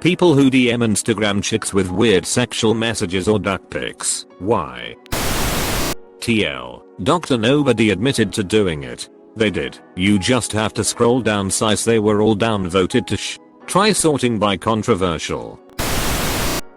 People who DM Instagram chicks with weird sexual messages or duck pics. Why? TL. Doctor, nobody admitted to doing it. They did. You just have to scroll down size. They were all downvoted to Try sorting by controversial.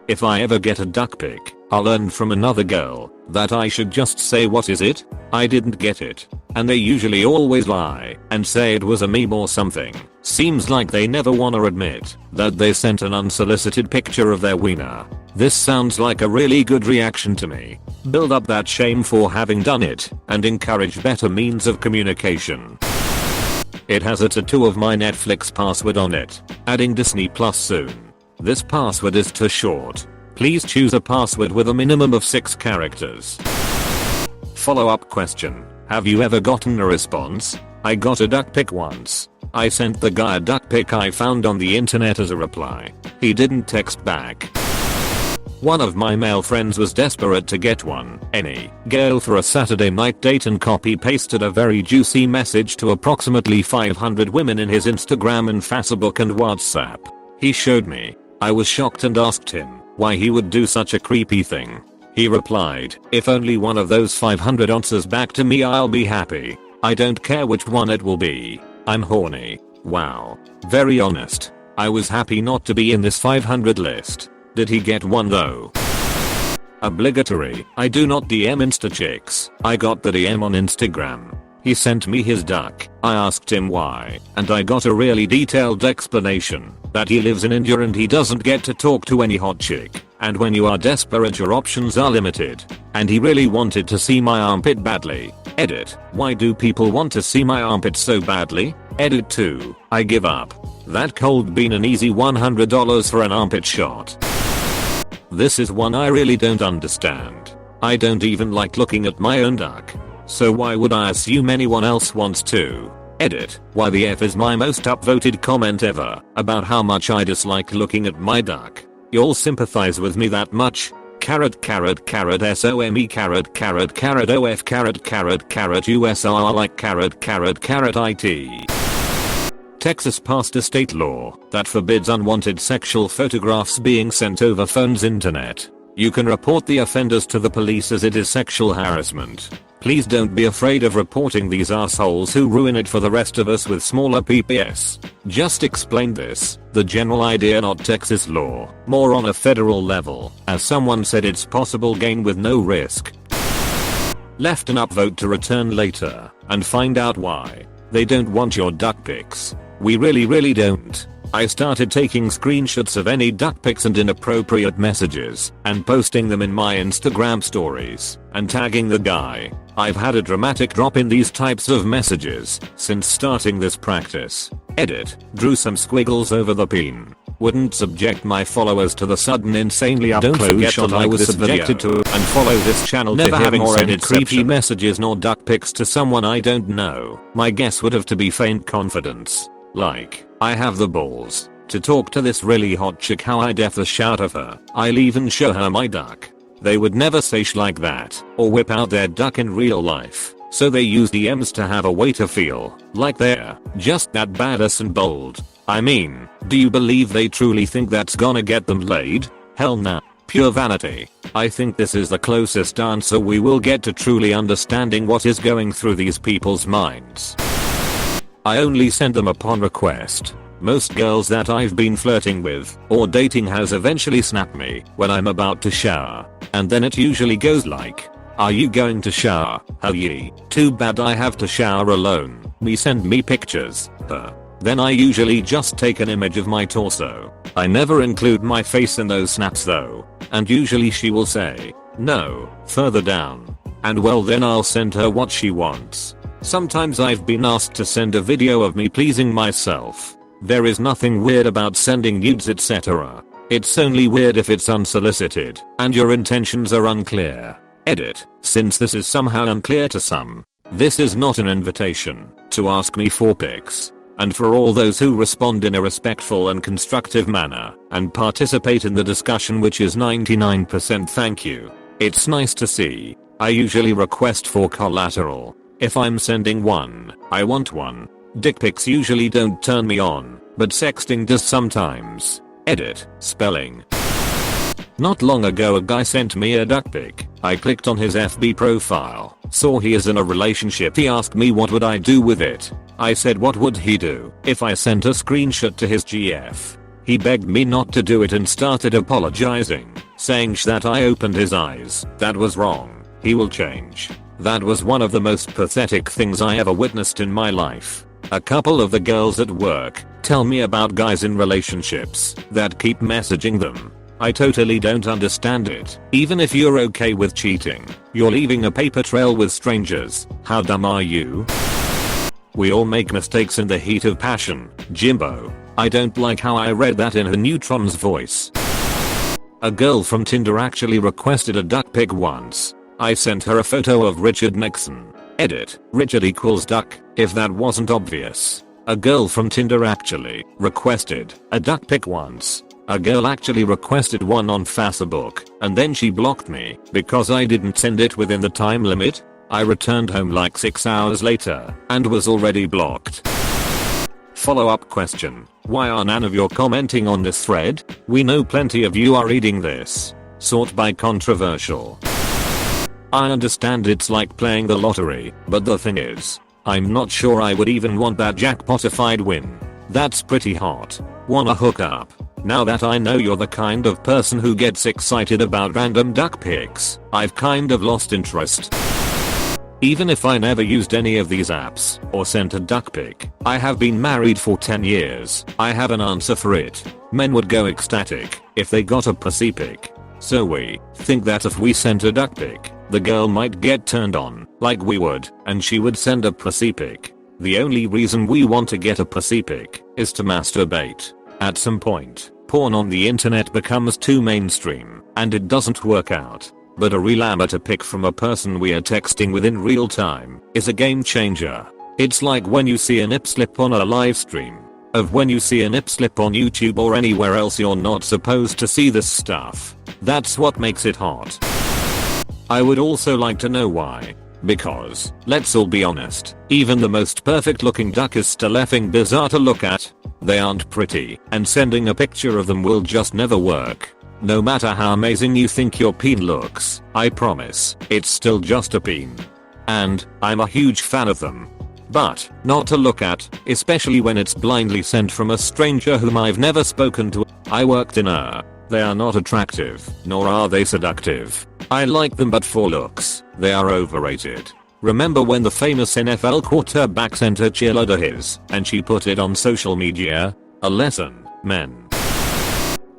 If I ever get a duck pic, I'll learn from another girl that I should just say, what is it? I didn't get it. And they usually always lie and say it was a meme or something. Seems like they never wanna admit that they sent an unsolicited picture of their wiener. This sounds like a really good reaction to me. Build up that shame for having done it and encourage better means of communication. It has a tattoo of my Netflix password on it. Adding Disney Plus soon. This password is too short. Please choose a password with a minimum of 6 characters. Follow-up question. Have you ever gotten a response? I got a duck pic once. I sent the guy a duck pic I found on the internet as a reply. He didn't text back. One of my male friends was desperate to get any girl for a Saturday night date and copy-pasted a very juicy message to approximately 500 women in his Instagram and Facebook and WhatsApp. He showed me. I was shocked and asked him why he would do such a creepy thing. He replied, if only one of those 500 answers back to me, I'll be happy. I don't care which one it will be. I'm horny. Wow. Very honest. I was happy not to be in this 500 list. Did he get one though? Obligatory. I do not DM Insta chicks. I got the DM on Instagram. He sent me his duck. I asked him why, and I got a really detailed explanation that he lives in India and he doesn't get to talk to any hot chick. And when you are desperate, your options are limited. And he really wanted to see my armpit badly. Edit. Why do people want to see my armpit so badly? Edit 2. I give up. That cold bean an easy $100 for an armpit shot. This is one I really don't understand. I don't even like looking at my own duck. So why would I assume anyone else wants to? Edit. Why the F is my most upvoted comment ever about how much I dislike looking at my duck. You'll sympathize with me that much? Carrot carrot carrot SOME carrot carrot carrot OF carrot carrot carrot USR like carrot carrot carrot IT. Texas passed a state law that forbids unwanted sexual photographs being sent over phones internet. You can report the offenders to the police as it is sexual harassment. Please don't be afraid of reporting these assholes who ruin it for the rest of us with smaller PPS. Just explain this, the general idea, not Texas law, more on a federal level. As someone said, it's possible gain with no risk. Left an upvote to return later and find out why. They don't want your duck pics. We really don't. I started taking screenshots of any duck pics and inappropriate messages and posting them in my Instagram stories and tagging the guy. I've had a dramatic drop in these types of messages since starting this practice. Edit. Drew some squiggles over the peen. Wouldn't subject my followers to the sudden insanely up close shot I was subjected to and follow this channel never having sent creepy messages nor duck pics to someone I don't know. My guess would have to be faint confidence. Like, I have the balls to talk to this really hot chick how I def the shout of her. I'll even show her my duck. They would never say sh like that or whip out their duck in real life. So they use DMs to have a way to feel like they're just that badass and bold. I mean, do you believe they truly think that's gonna get them laid? Hell nah. Pure vanity. I think this is the closest answer we will get to truly understanding what is going through these people's minds. I only send them upon request. Most girls that I've been flirting with or dating has eventually snapped me when I'm about to shower. And then it usually goes like, are you going to shower? Hell yeah. Too bad I have to shower alone. Me send me pictures. Then I usually just take an image of my torso. I never include my face in those snaps though. And usually she will say, no, further down. And well then I'll send her what she wants. Sometimes I've been asked to send a video of me pleasing myself. There is nothing weird about sending nudes etc. It's only weird if it's unsolicited and your intentions are unclear. Edit. Since this is somehow unclear to some, this is not an invitation to ask me for pics. And for all those who respond in a respectful and constructive manner and participate in the discussion, which is 99%, thank you. It's nice to see. I usually request for collateral. If I'm sending one, I want one. Dick pics usually don't turn me on, but sexting does sometimes. Edit. Spelling. Not long ago a guy sent me a duck pic. I clicked on his FB profile, saw he is in a relationship. He asked me what would I do with it. I said what would he do if I sent a screenshot to his GF. He begged me not to do it and started apologizing, saying that I opened his eyes. That was wrong. He will change. That was one of the most pathetic things I ever witnessed in my life. A couple of the girls at work tell me about guys in relationships that keep messaging them. I totally don't understand it. Even if you're okay with cheating, you're leaving a paper trail with strangers. How dumb are you? We all make mistakes in the heat of passion, Jimbo. I don't like how I read that in a neutron's voice. A girl from Tinder actually requested a duck pic once. I sent her a photo of Richard Nixon. Edit. Richard equals duck, if that wasn't obvious. A girl from Tinder actually requested a duck pic once. A girl actually requested one on Facebook, and then she blocked me because I didn't send it within the time limit. I returned home like 6 hours later and was already blocked. Follow-up question. Why are none of you commenting on this thread? We know plenty of you are reading this. Sort by controversial. I understand it's like playing the lottery, but the thing is, I'm not sure I would even want that jackpotified win. That's pretty hot. Wanna hook up? Now that I know you're the kind of person who gets excited about random duck pics, I've kind of lost interest. Even if I never used any of these apps or sent a duck pic, I have been married for 10 years. I have an answer for it. Men would go ecstatic if they got a pussy pic. So we think that if we sent a duck pic, the girl might get turned on, like we would, and she would send a pussy pic. The only reason we want to get a pussy pic is to masturbate. At some point, porn on the internet becomes too mainstream, and it doesn't work out. But a real amateur pic from a person we are texting with in real time is a game changer. It's like when you see a nip slip on a live stream, of when you see a nip slip on YouTube or anywhere else you're not supposed to see this stuff. That's what makes it hot. I would also like to know why. Because, let's all be honest, even the most perfect looking duck is still effing bizarre to look at. They aren't pretty, and sending a picture of them will just never work. No matter how amazing you think your peen looks, I promise, it's still just a peen. And, I'm a huge fan of them. But, not to look at, especially when it's blindly sent from a stranger whom I've never spoken to. I worked in a. They are not attractive, nor are they seductive. I like them but for looks, they are overrated. Remember when the famous NFL quarterback sent her cheerleader his, and she put it on social media? A lesson, men.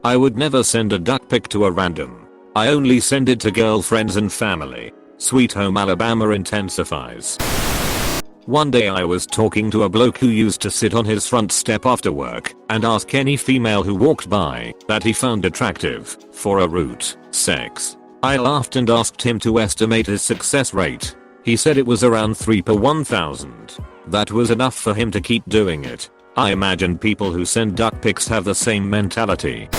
I would never send a duck pic to a random. I only send it to girlfriends and family. Sweet Home Alabama intensifies. One day I was talking to a bloke who used to sit on his front step after work and ask any female who walked by that he found attractive for a route sex. I laughed and asked him to estimate his success rate. He said it was around 3 per 1,000. That was enough for him to keep doing it. I imagine people who send duck pics have the same mentality.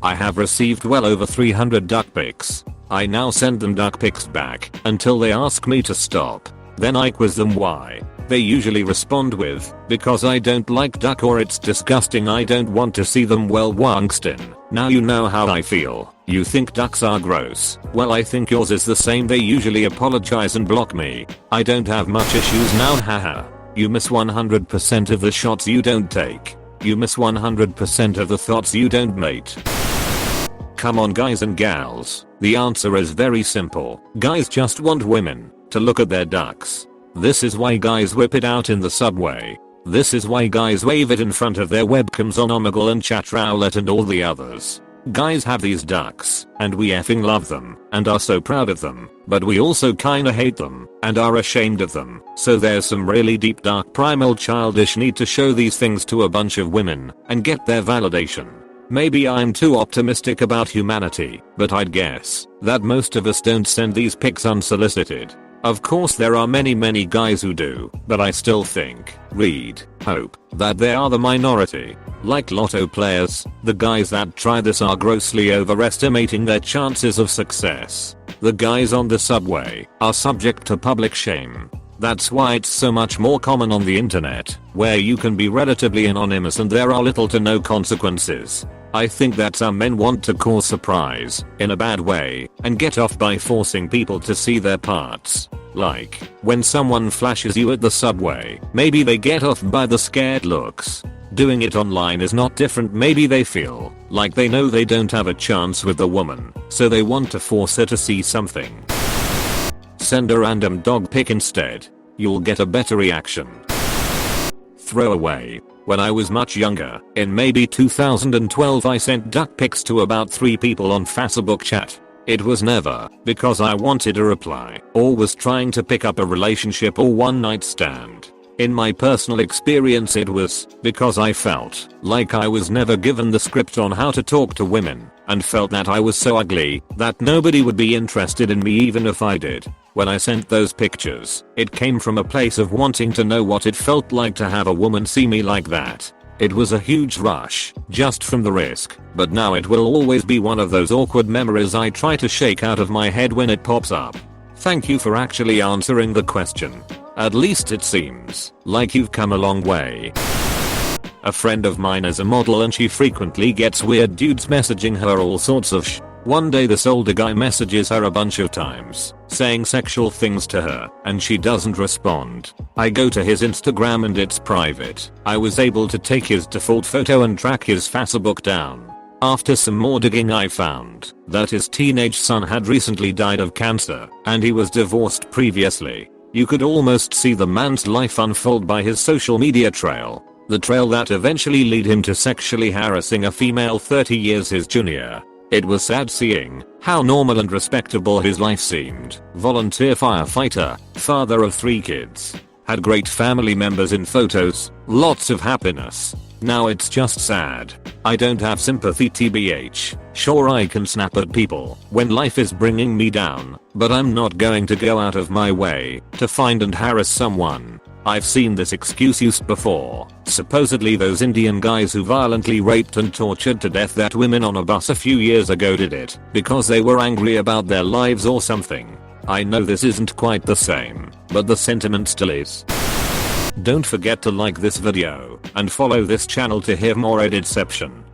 I have received well over 300 duck pics. I now send them duck pics back until they ask me to stop. Then I quiz them why. They usually respond with, because I don't like duck or it's disgusting, I don't want to see them. Well, Wungston, now you know how I feel. You think ducks are gross. Well, I think yours is the same. They usually apologize and block me. I don't have much issues now, haha. You miss 100% of the shots you don't take. You miss 100% of the thoughts you don't mate. Come on guys and gals, the answer is very simple. Guys just want women to look at their ducks. This is why guys whip it out in the subway. This is why guys wave it in front of their webcams on Omegle and Chatrowlet and all the others. Guys have these ducks, and we effing love them, and are so proud of them, but we also kinda hate them, and are ashamed of them. So there's some really deep dark primal childish need to show these things to a bunch of women, and get their validation. Maybe I'm too optimistic about humanity, but I'd guess that most of us don't send these pics unsolicited. Of course there are many guys who do, but I still think, hope, that they are the minority. Like lotto players, the guys that try this are grossly overestimating their chances of success. The guys on the subway are subject to public shame. That's why it's so much more common on the internet, where you can be relatively anonymous and there are little to no consequences. I think that some men want to cause surprise, in a bad way, and get off by forcing people to see their parts. Like, when someone flashes you at the subway, maybe they get off by the scared looks. Doing it online is not different. Maybe they feel like they know they don't have a chance with the woman, so they want to force her to see something. Send a random dog pic instead. You'll get a better reaction. Throwaway. When I was much younger, in maybe 2012, I sent duck pics to about 3 people on Facebook chat. It was never because I wanted a reply or was trying to pick up a relationship or one night stand. In my personal experience, it was because I felt like I was never given the script on how to talk to women and felt that I was so ugly that nobody would be interested in me even if I did. When I sent those pictures, it came from a place of wanting to know what it felt like to have a woman see me like that. It was a huge rush, just from the risk, but now it will always be one of those awkward memories I try to shake out of my head when it pops up. Thank you for actually answering the question. At least it seems like you've come a long way. A friend of mine is a model and she frequently gets weird dudes messaging her all sorts of One day this older guy messages her a bunch of times, saying sexual things to her, and she doesn't respond. I go to his Instagram and it's private. I was able to take his default photo and track his Facebook down. After some more digging, I found that his teenage son had recently died of cancer, and he was divorced previously. You could almost see the man's life unfold by his social media trail. The trail that eventually led him to sexually harassing a female 30 years his junior. It was sad seeing how normal and respectable his life seemed. Volunteer firefighter, father of 3 kids. Had great family members in photos, lots of happiness. Now it's just sad. I don't have sympathy tbh. Sure, I can snap at people when life is bringing me down, but I'm not going to go out of my way to find and harass someone. I've seen this excuse used before. Supposedly those Indian guys who violently raped and tortured to death that women on a bus a few years ago did it because they were angry about their lives or something. I know this isn't quite the same, but the sentiment still is. Don't forget to like this video and follow this channel to hear more Redditception.